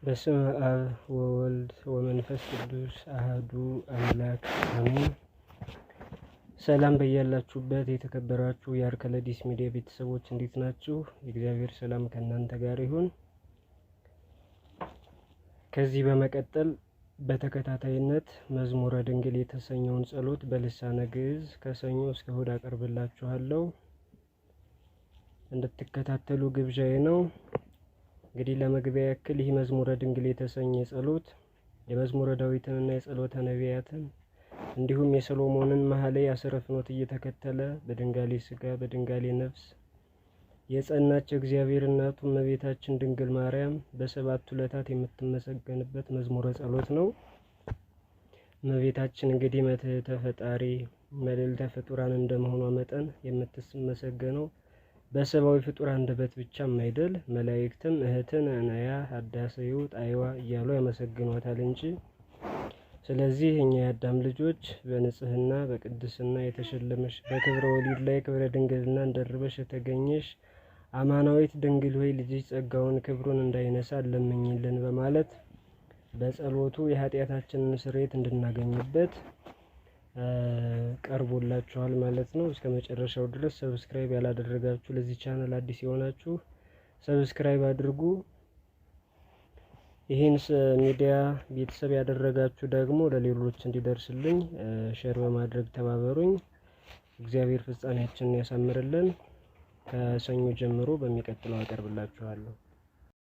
በስመ አብ ወወልድ ወመንፈስ ቅዱስ አሐዱ አምላክ አሜን። ሰላም በያላችሁበት የተከበራችሁ የአርከለዲስ ሚዲያ ቤተሰቦች እንዴት ናችሁ? የእግዚአብሔር ሰላም ከእናንተ ጋር ይሁን። ከዚህ በመቀጠል በተከታታይነት መዝሙረ ድንግል የተሰኘውን ጸሎት በልሳነ ግዕዝ ከሰኞ እስከ እሑድ አቀርብላችኋለሁ። እንድትከታተሉ ግብዣዬ ነው። እንግዲህ ለመግቢያ ያክል ይህ መዝሙረ ድንግል የተሰኘ ጸሎት የመዝሙረ ዳዊትንና የጸሎተ ነቢያትን እንዲሁም የሰሎሞንን መኃልየ አስረ ፍኖት እየተከተለ በድንጋሌ ሥጋ በድንጋሌ ነፍስ የጸናች እግዚአብሔር እናቱ እመቤታችን ድንግል ማርያም በሰባቱ ዕለታት የምትመሰገንበት መዝሙረ ጸሎት ነው። እመቤታችን እንግዲህ መትሕተ ፈጣሪ መልዕልተ ፍጡራን እንደመሆኗ መጠን የምትመሰገነው በሰብአዊ ፍጡር አንደበት ብቻም አይደል፣ መላእክትም እህትን ነያ አዳሰዩ ጣይዋ እያሉ ያመሰግኗታል እንጂ። ስለዚህ እኛ የአዳም ልጆች በንጽህና በቅድስና የተሸለመሽ በክብረ ወሊድ ላይ ክብረ ድንግልናን ደርበሽ የተገኘሽ አማናዊት ድንግል ሆይ ልጅሽ ጸጋውን ክብሩን እንዳይነሳ ለምኝልን በማለት በጸሎቱ የኃጢአታችንን ስርየት እንድናገኝበት ቀርቦላችኋል ማለት ነው። እስከ መጨረሻው ድረስ ሰብስክራይብ ያላደረጋችሁ ለዚህ ቻናል አዲስ የሆናችሁ ሰብስክራይብ አድርጉ። ይህን ሚዲያ ቤተሰብ ያደረጋችሁ ደግሞ ለሌሎች እንዲደርስልኝ ሼር በማድረግ ተባበሩኝ። እግዚአብሔር ፍጻሜያችንን ያሳምርልን። ከሰኞ ጀምሮ በሚቀጥለው አቀርብላችኋለሁ።